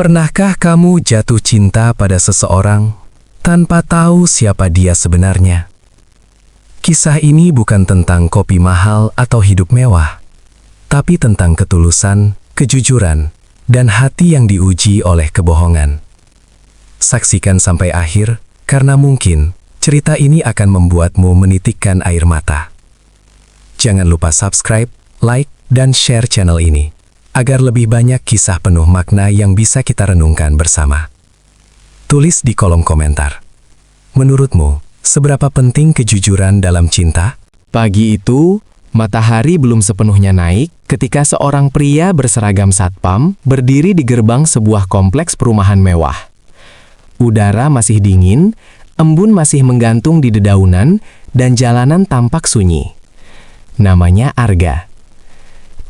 Pernahkah kamu jatuh cinta pada seseorang tanpa tahu siapa dia sebenarnya? Kisah ini bukan tentang kopi mahal atau hidup mewah, tapi tentang ketulusan, kejujuran, dan hati yang diuji oleh kebohongan. Saksikan sampai akhir, karena mungkin cerita ini akan membuatmu menitikkan air mata. Jangan lupa subscribe, like, dan share channel ini, agar lebih banyak kisah penuh makna yang bisa kita renungkan bersama. Tulis di kolom komentar. Menurutmu, seberapa penting kejujuran dalam cinta? Pagi itu, matahari belum sepenuhnya naik ketika seorang pria berseragam satpam berdiri di gerbang sebuah kompleks perumahan mewah. Udara masih dingin, embun masih menggantung di dedaunan, dan jalanan tampak sunyi. Namanya Arga.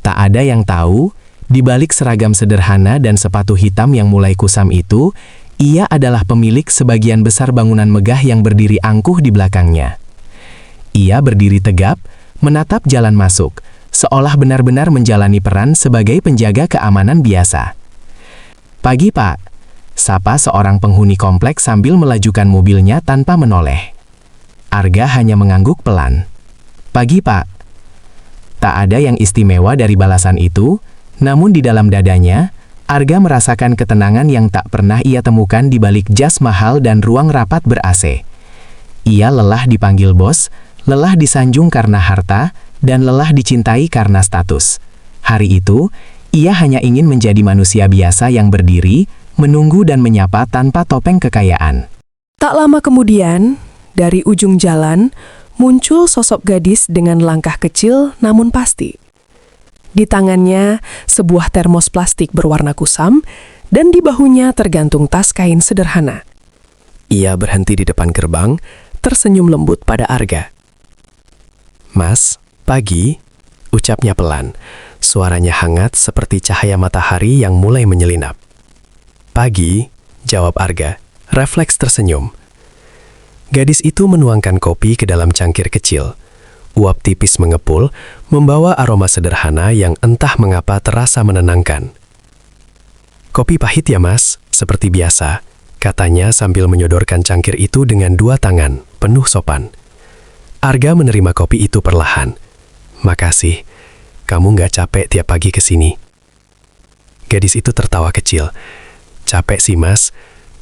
Tak ada yang tahu, di balik seragam sederhana dan sepatu hitam yang mulai kusam itu, ia adalah pemilik sebagian besar bangunan megah yang berdiri angkuh di belakangnya. Ia berdiri tegap, menatap jalan masuk, seolah benar-benar menjalani peran sebagai penjaga keamanan biasa. "Pagi, Pak," sapa seorang penghuni kompleks sambil melajukan mobilnya tanpa menoleh. Arga hanya mengangguk pelan. "Pagi, Pak." Tak ada yang istimewa dari balasan itu, namun di dalam dadanya, Arga merasakan ketenangan yang tak pernah ia temukan di balik jas mahal dan ruang rapat ber-AC. Ia lelah dipanggil bos, lelah disanjung karena harta, dan lelah dicintai karena status. Hari itu, ia hanya ingin menjadi manusia biasa yang berdiri, menunggu dan menyapa tanpa topeng kekayaan. Tak lama kemudian, dari ujung jalan, muncul sosok gadis dengan langkah kecil namun pasti. Di tangannya, sebuah termos plastik berwarna kusam, dan di bahunya tergantung tas kain sederhana. Ia berhenti di depan gerbang, tersenyum lembut pada Arga. "Mas, pagi," ucapnya pelan. Suaranya hangat seperti cahaya matahari yang mulai menyelinap. "Pagi," jawab Arga, refleks tersenyum. Gadis itu menuangkan kopi ke dalam cangkir kecil. Uap tipis mengepul, membawa aroma sederhana yang entah mengapa terasa menenangkan. "Kopi pahit ya, Mas, seperti biasa," katanya sambil menyodorkan cangkir itu dengan dua tangan, penuh sopan. Arga menerima kopi itu perlahan. "Makasih, kamu nggak capek tiap pagi ke sini?" Gadis itu tertawa kecil. "Capek sih, Mas,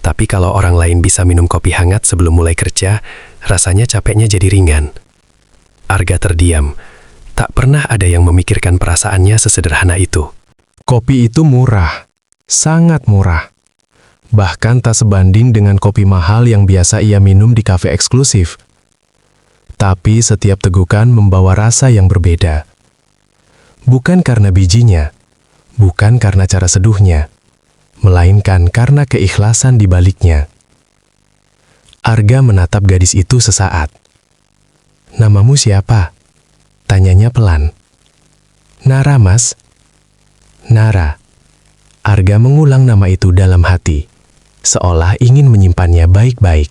tapi kalau orang lain bisa minum kopi hangat sebelum mulai kerja, rasanya capeknya jadi ringan." Arga terdiam. Tak pernah ada yang memikirkan perasaannya sesederhana itu. Kopi itu murah, sangat murah. Bahkan tak sebanding dengan kopi mahal yang biasa ia minum di kafe eksklusif. Tapi setiap tegukan membawa rasa yang berbeda. Bukan karena bijinya, bukan karena cara seduhnya, melainkan karena keikhlasan di baliknya. Arga menatap gadis itu sesaat. "Namamu siapa?" tanyanya pelan. "Nara, Mas." "Nara." Arga mengulang nama itu dalam hati, seolah ingin menyimpannya baik-baik.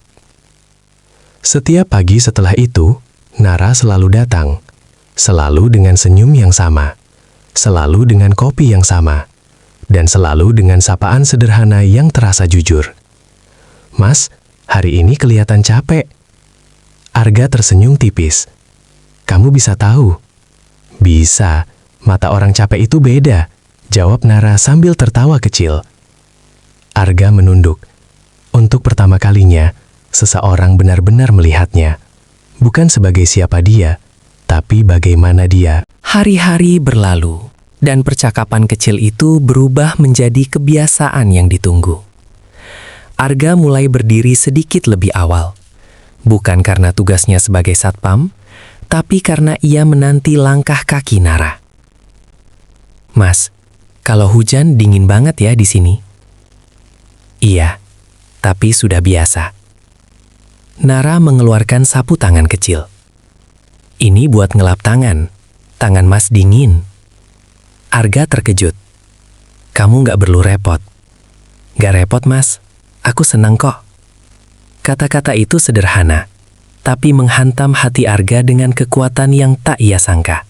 Setiap pagi setelah itu, Nara selalu datang, selalu dengan senyum yang sama, selalu dengan kopi yang sama, dan selalu dengan sapaan sederhana yang terasa jujur. "Mas, hari ini kelihatan capek." Arga tersenyum tipis. "Kamu bisa tahu?" "Bisa, mata orang capek itu beda," jawab Nara sambil tertawa kecil. Arga menunduk. Untuk pertama kalinya, seseorang benar-benar melihatnya. Bukan sebagai siapa dia, tapi bagaimana dia. Hari-hari berlalu, dan percakapan kecil itu berubah menjadi kebiasaan yang ditunggu. Arga mulai berdiri sedikit lebih awal. Bukan karena tugasnya sebagai satpam, tapi karena ia menanti langkah kaki Nara. "Mas, kalau hujan dingin banget ya di sini." "Iya, tapi sudah biasa." Nara mengeluarkan sapu tangan kecil. "Ini buat ngelap tangan. Tangan Mas dingin." Arga terkejut. "Kamu nggak perlu repot." "Nggak repot, Mas. Aku senang kok." Kata-kata itu sederhana, tapi menghantam hati Arga dengan kekuatan yang tak ia sangka.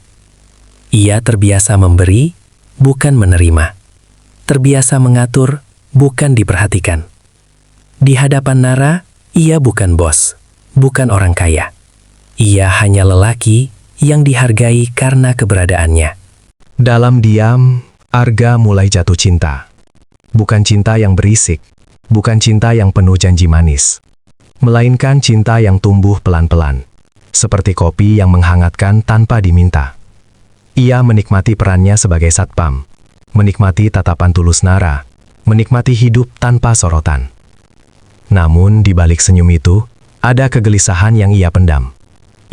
Ia terbiasa memberi, bukan menerima. Terbiasa mengatur, bukan diperhatikan. Di hadapan Nara, ia bukan bos, bukan orang kaya. Ia hanya lelaki yang dihargai karena keberadaannya. Dalam diam, Arga mulai jatuh cinta. Bukan cinta yang berisik, bukan cinta yang penuh janji manis, melainkan cinta yang tumbuh pelan-pelan, seperti kopi yang menghangatkan tanpa diminta. Ia menikmati perannya sebagai satpam, menikmati tatapan tulus Nara, menikmati hidup tanpa sorotan. Namun di balik senyum itu, ada kegelisahan yang ia pendam.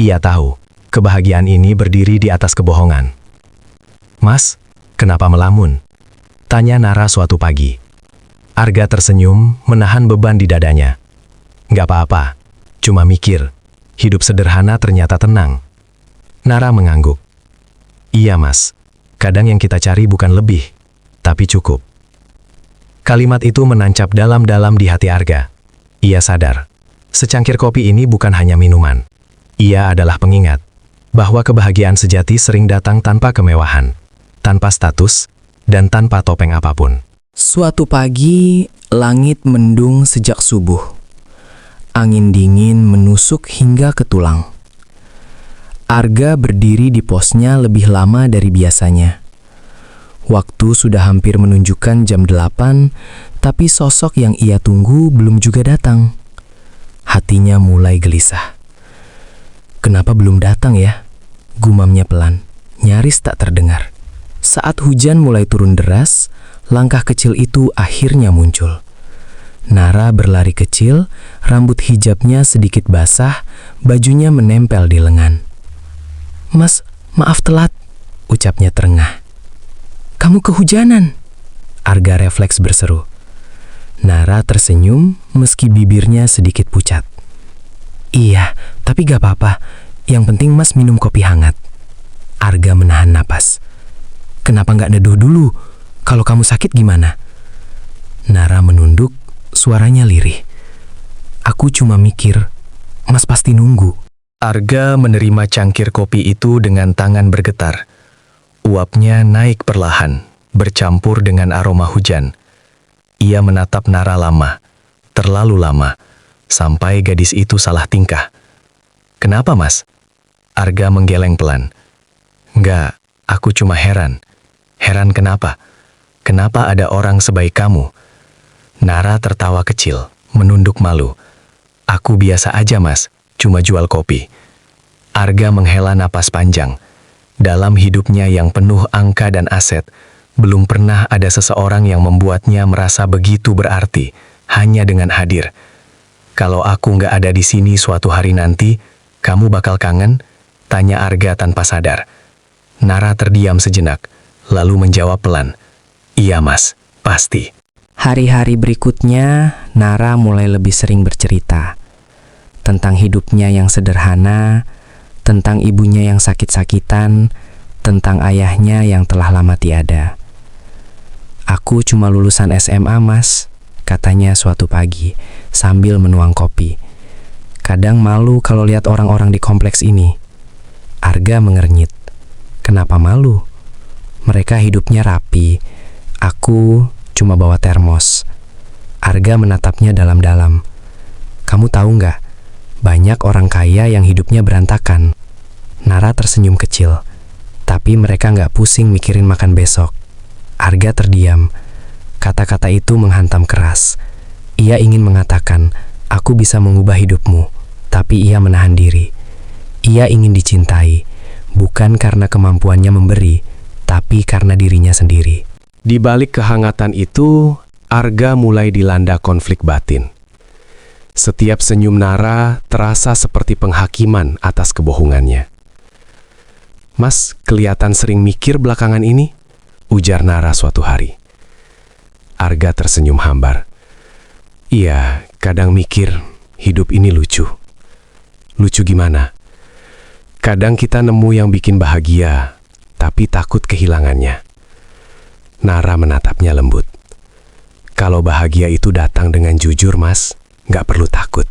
Ia tahu, kebahagiaan ini berdiri di atas kebohongan. "Mas, kenapa melamun?" tanya Nara suatu pagi. Arga tersenyum, menahan beban di dadanya. "Nggak apa-apa, cuma mikir, hidup sederhana ternyata tenang." Nara mengangguk. "Iya mas, kadang yang kita cari bukan lebih, tapi cukup." Kalimat itu menancap dalam-dalam di hati Arga. Ia sadar, secangkir kopi ini bukan hanya minuman. Ia adalah pengingat bahwa kebahagiaan sejati sering datang tanpa kemewahan, tanpa status, dan tanpa topeng apapun. Suatu pagi, langit mendung sejak subuh. Angin dingin menusuk hingga ke tulang. Arga berdiri di posnya lebih lama dari biasanya. Waktu sudah hampir menunjukkan jam 8, tapi sosok yang ia tunggu belum juga datang. Hatinya mulai gelisah. "Kenapa belum datang ya?" gumamnya pelan, nyaris tak terdengar. Saat hujan mulai turun deras, langkah kecil itu akhirnya muncul. Nara berlari kecil, rambut hijabnya sedikit basah, bajunya menempel di lengan. "Mas, maaf telat," ucapnya terengah. "Kamu kehujanan." Arga refleks berseru. Nara tersenyum meski bibirnya sedikit pucat. "Iya, tapi gak apa-apa. Yang penting mas minum kopi hangat." Arga menahan napas. "Kenapa nggak neduh dulu? Kalau kamu sakit gimana?" Nara menunduk, suaranya lirih. "Aku cuma mikir, mas pasti nunggu." Arga menerima cangkir kopi itu dengan tangan bergetar. Uapnya naik perlahan, bercampur dengan aroma hujan. Ia menatap Nara lama, terlalu lama, sampai gadis itu salah tingkah. "Kenapa mas?" Arga menggeleng pelan. "Nggak, aku cuma heran." "Heran kenapa? Kenapa ada orang sebaik kamu?" Nara tertawa kecil, menunduk malu. "Aku biasa aja mas, cuma jual kopi." Arga menghela napas panjang. Dalam hidupnya yang penuh angka dan aset, belum pernah ada seseorang yang membuatnya merasa begitu berarti, hanya dengan hadir. "Kalau aku nggak ada di sini suatu hari nanti, kamu bakal kangen?" tanya Arga tanpa sadar. Nara terdiam sejenak, lalu menjawab pelan, "Iya mas, pasti." Hari-hari berikutnya, Nara mulai lebih sering bercerita tentang hidupnya yang sederhana, tentang ibunya yang sakit-sakitan, tentang ayahnya yang telah lama tiada. "Aku cuma lulusan SMA, mas," katanya suatu pagi sambil menuang kopi. "Kadang malu kalau lihat orang-orang di kompleks ini." Arga mengernyit. "Kenapa malu? Mereka hidupnya rapi. Aku cuma bawa termos." Arga menatapnya dalam-dalam. "Kamu tahu nggak? Banyak orang kaya yang hidupnya berantakan." Nara tersenyum kecil. "Tapi mereka nggak pusing mikirin makan besok." Arga terdiam. Kata-kata itu menghantam keras. Ia ingin mengatakan, "Aku bisa mengubah hidupmu." Tapi ia menahan diri. Ia ingin dicintai, bukan karena kemampuannya memberi, tapi karena dirinya sendiri. Di balik kehangatan itu, Arga mulai dilanda konflik batin. Setiap senyum Nara terasa seperti penghakiman atas kebohongannya. "Mas, kelihatan sering mikir belakangan ini," ujar Nara suatu hari. Arga tersenyum hambar. "Iya, kadang mikir hidup ini lucu." "Lucu gimana?" "Kadang kita nemu yang bikin bahagia, tapi takut kehilangannya." Nara menatapnya lembut. "Kalau bahagia itu datang dengan jujur, mas, nggak perlu takut."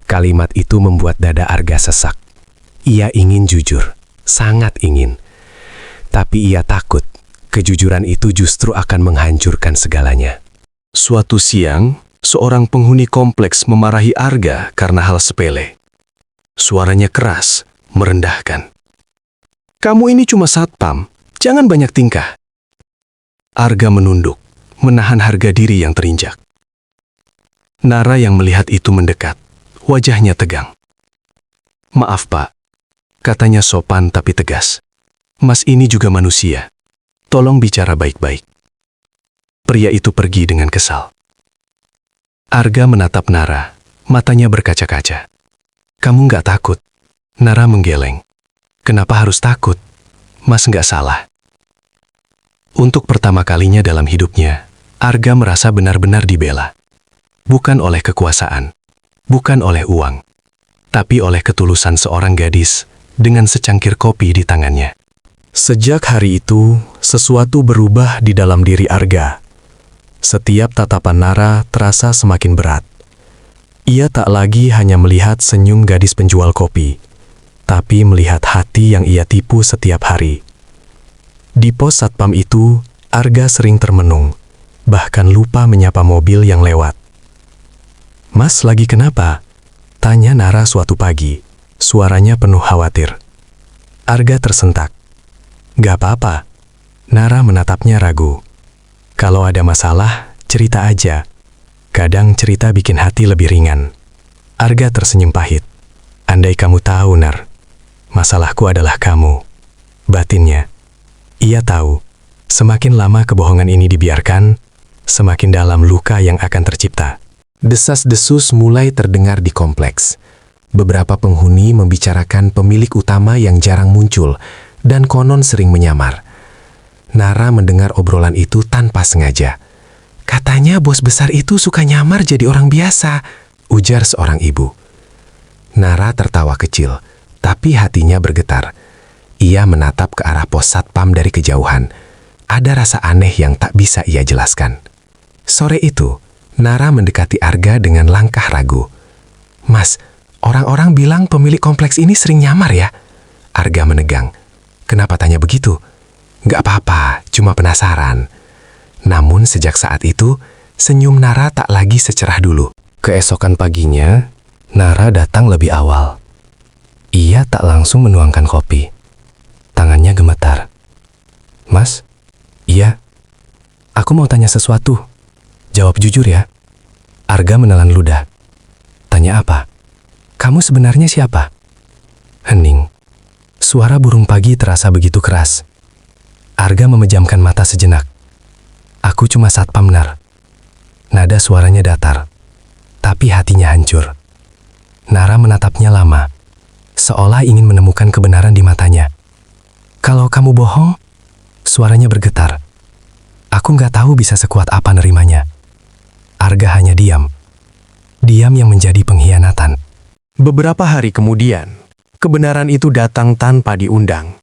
Kalimat itu membuat dada Arga sesak. Ia ingin jujur, sangat ingin. Tapi ia takut, kejujuran itu justru akan menghancurkan segalanya. Suatu siang, seorang penghuni kompleks memarahi Arga karena hal sepele. Suaranya keras, merendahkan. "Kamu ini cuma satpam, jangan banyak tingkah." Arga menunduk, menahan harga diri yang terinjak. Nara yang melihat itu mendekat, wajahnya tegang. "Maaf Pak," katanya sopan tapi tegas. "Mas ini juga manusia. Tolong bicara baik-baik." Pria itu pergi dengan kesal. Arga menatap Nara, matanya berkaca-kaca. "Kamu nggak takut?" Nara menggeleng. "Kenapa harus takut? Mas nggak salah." Untuk pertama kalinya dalam hidupnya, Arga merasa benar-benar dibela. Bukan oleh kekuasaan, bukan oleh uang, tapi oleh ketulusan seorang gadis dengan secangkir kopi di tangannya. Sejak hari itu, sesuatu berubah di dalam diri Arga. Setiap tatapan Nara terasa semakin berat. Ia tak lagi hanya melihat senyum gadis penjual kopi, tapi melihat hati yang ia tipu setiap hari. Di pos satpam itu, Arga sering termenung, bahkan lupa menyapa mobil yang lewat. "Mas lagi kenapa?" tanya Nara suatu pagi. Suaranya penuh khawatir. Arga tersentak. "Gak apa-apa." Nara menatapnya ragu. "Kalau ada masalah, cerita aja. Kadang cerita bikin hati lebih ringan." Arga tersenyum pahit. "Andai kamu tahu, Nar, masalahku adalah kamu." Batinnya. Ia tahu, semakin lama kebohongan ini dibiarkan, semakin dalam luka yang akan tercipta. Desas-desus mulai terdengar di kompleks. Beberapa penghuni membicarakan pemilik utama yang jarang muncul dan konon sering menyamar. Nara mendengar obrolan itu tanpa sengaja. "Katanya bos besar itu suka nyamar jadi orang biasa," ujar seorang ibu. Nara tertawa kecil, tapi hatinya bergetar. Ia menatap ke arah pos satpam dari kejauhan. Ada rasa aneh yang tak bisa ia jelaskan. Sore itu, Nara mendekati Arga dengan langkah ragu. "Mas, orang-orang bilang pemilik kompleks ini sering nyamar ya?" Arga menegang. "Kenapa tanya begitu?" "Gak apa-apa, cuma penasaran." Namun sejak saat itu, senyum Nara tak lagi secerah dulu. Keesokan paginya, Nara datang lebih awal. Ia tak langsung menuangkan kopi. Tangannya gemetar. "Mas?" "Iya." "Aku mau tanya sesuatu. Jawab jujur ya." Arga menelan ludah. "Tanya apa?" "Kamu sebenarnya siapa?" Hening. Suara burung pagi terasa begitu keras. Arga memejamkan mata sejenak. "Aku cuma satpam, Nar." Nada suaranya datar, tapi hatinya hancur. Nara menatapnya lama, seolah ingin menemukan kebenaran di matanya. "Kalau kamu bohong?" Suaranya bergetar. "Aku nggak tahu bisa sekuat apa nerimanya." Arga hanya diam. Diam yang menjadi pengkhianatan. Beberapa hari kemudian, kebenaran itu datang tanpa diundang.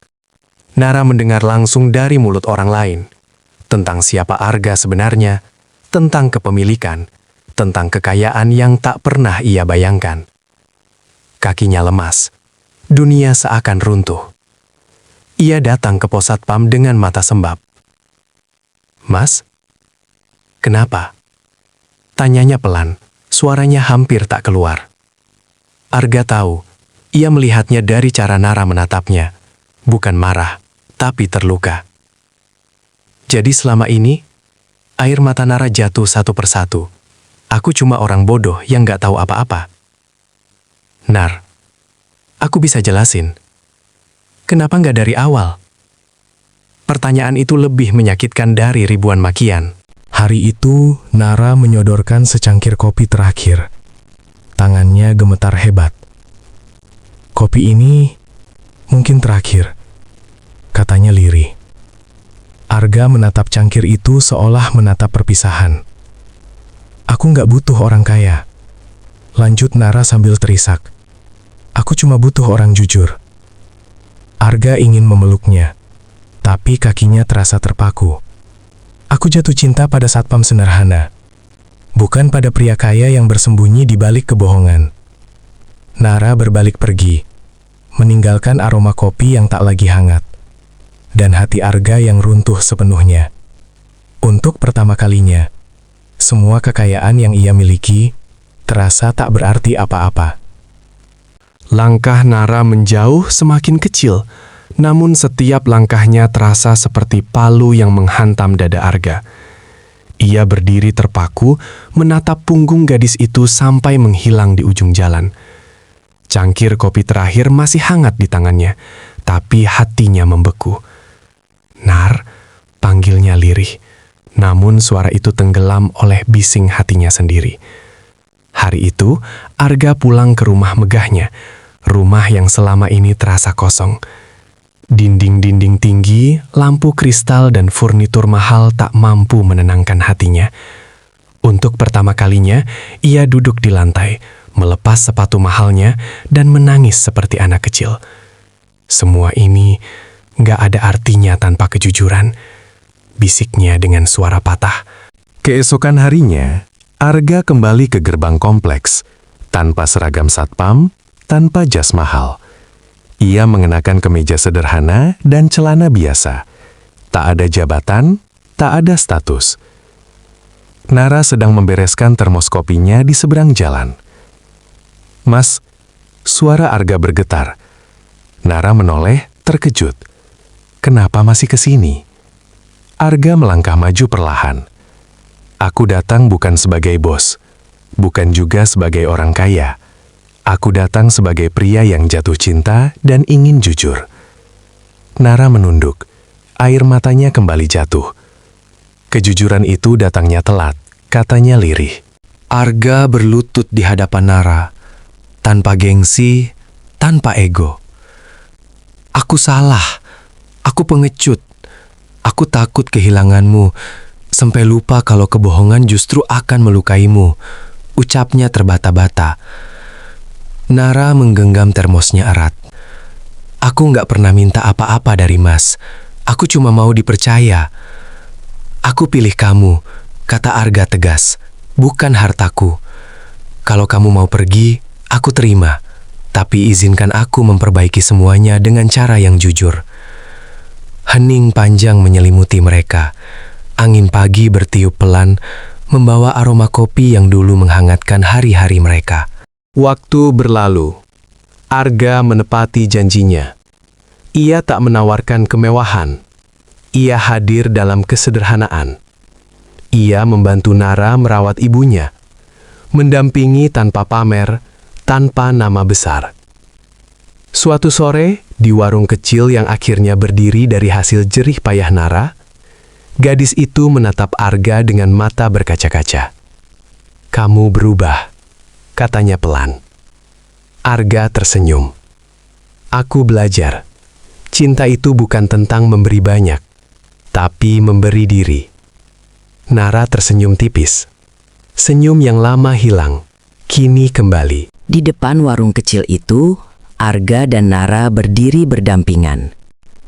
Nara mendengar langsung dari mulut orang lain tentang siapa Arga sebenarnya, tentang kepemilikan, tentang kekayaan yang tak pernah ia bayangkan. Kakinya lemas, dunia seakan runtuh. Ia datang ke pos satpam dengan mata sembab. "Mas, kenapa?" Tanyanya pelan, suaranya hampir tak keluar. Arga tahu, ia melihatnya dari cara Nara menatapnya, bukan marah, tapi terluka. Jadi selama ini, air mata Nara jatuh satu persatu. Aku cuma orang bodoh yang gak tahu apa-apa. "Nar, aku bisa jelasin. Kenapa nggak dari awal?" Pertanyaan itu lebih menyakitkan dari ribuan makian. Hari itu, Nara menyodorkan secangkir kopi terakhir. Tangannya gemetar hebat. "Kopi ini mungkin terakhir," katanya lirih. Arga menatap cangkir itu seolah menatap perpisahan. "Aku nggak butuh orang kaya," lanjut Nara sambil terisak. "Aku cuma butuh orang jujur." Arga ingin memeluknya, tapi kakinya terasa terpaku. "Aku jatuh cinta pada satpam sederhana, bukan pada pria kaya yang bersembunyi di balik kebohongan." Nara berbalik pergi, meninggalkan aroma kopi yang tak lagi hangat, dan hati Arga yang runtuh sepenuhnya. Untuk pertama kalinya, Semua kekayaan yang ia miliki terasa tak berarti apa-apa. Langkah Nara menjauh semakin kecil, namun setiap langkahnya terasa seperti palu yang menghantam dada Arga. Ia berdiri terpaku, menatap punggung gadis itu sampai menghilang di ujung jalan. Cangkir kopi terakhir masih hangat di tangannya, tapi hatinya membeku. "Nar," panggilnya lirih, namun suara itu tenggelam oleh bising hatinya sendiri. Hari itu, Arga pulang ke rumah megahnya, rumah yang selama ini terasa kosong. Dinding-dinding tinggi, lampu kristal dan furnitur mahal tak mampu menenangkan hatinya. Untuk pertama kalinya, ia duduk di lantai, melepas sepatu mahalnya, dan menangis seperti anak kecil. "Semua ini gak ada artinya tanpa kejujuran," bisiknya dengan suara patah. Keesokan harinya, Arga kembali ke gerbang kompleks, tanpa seragam satpam, tanpa jas mahal. Ia mengenakan kemeja sederhana dan celana biasa. Tak ada jabatan, tak ada status. Nara sedang membereskan termos kopinya di seberang jalan. "Mas," suara Arga bergetar. Nara menoleh, terkejut. "Kenapa masih ke sini?" Arga melangkah maju perlahan. "Aku datang bukan sebagai bos, bukan juga sebagai orang kaya. Aku datang sebagai pria yang jatuh cinta dan ingin jujur." Nara menunduk. Air matanya kembali jatuh. "Kejujuran itu datangnya telat," katanya lirih. Arga berlutut di hadapan Nara, tanpa gengsi, tanpa ego. "Aku salah. Aku pengecut. Aku takut kehilanganmu, sampai lupa kalau kebohongan justru akan melukaimu," ucapnya terbata-bata. Nara menggenggam termosnya erat. "Aku nggak pernah minta apa-apa dari Mas. Aku cuma mau dipercaya." "Aku pilih kamu," kata Arga tegas, "bukan hartaku. Kalau kamu mau pergi, aku terima. Tapi izinkan aku memperbaiki semuanya dengan cara yang jujur." Hening panjang menyelimuti mereka. Angin pagi bertiup pelan, membawa aroma kopi yang dulu menghangatkan hari-hari mereka. Waktu berlalu. Arga menepati janjinya. Ia tak menawarkan kemewahan. Ia hadir dalam kesederhanaan. Ia membantu Nara merawat ibunya, mendampingi tanpa pamer, tanpa nama besar. Suatu sore, di warung kecil yang akhirnya berdiri dari hasil jerih payah Nara, gadis itu menatap Arga dengan mata berkaca-kaca. "Kamu berubah," katanya pelan. Arga tersenyum. "Aku belajar. Cinta itu bukan tentang memberi banyak, tapi memberi diri." Nara tersenyum tipis. Senyum yang lama hilang, kini kembali. Di depan warung kecil itu, Arga dan Nara berdiri berdampingan.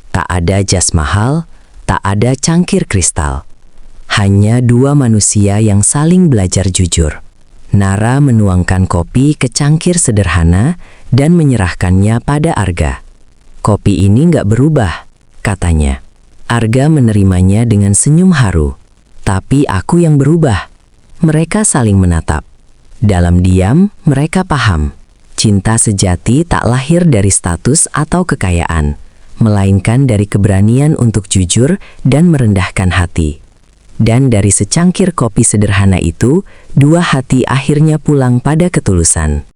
Tak ada jas mahal, tak ada cangkir kristal. Hanya dua manusia yang saling belajar jujur. Nara menuangkan kopi ke cangkir sederhana dan menyerahkannya pada Arga. "Kopi ini nggak berubah," katanya. Arga menerimanya dengan senyum haru. "Tapi aku yang berubah." Mereka saling menatap. Dalam diam, mereka paham. Cinta sejati tak lahir dari status atau kekayaan, melainkan dari keberanian untuk jujur dan merendahkan hati. Dan dari secangkir kopi sederhana itu, dua hati akhirnya pulang pada ketulusan.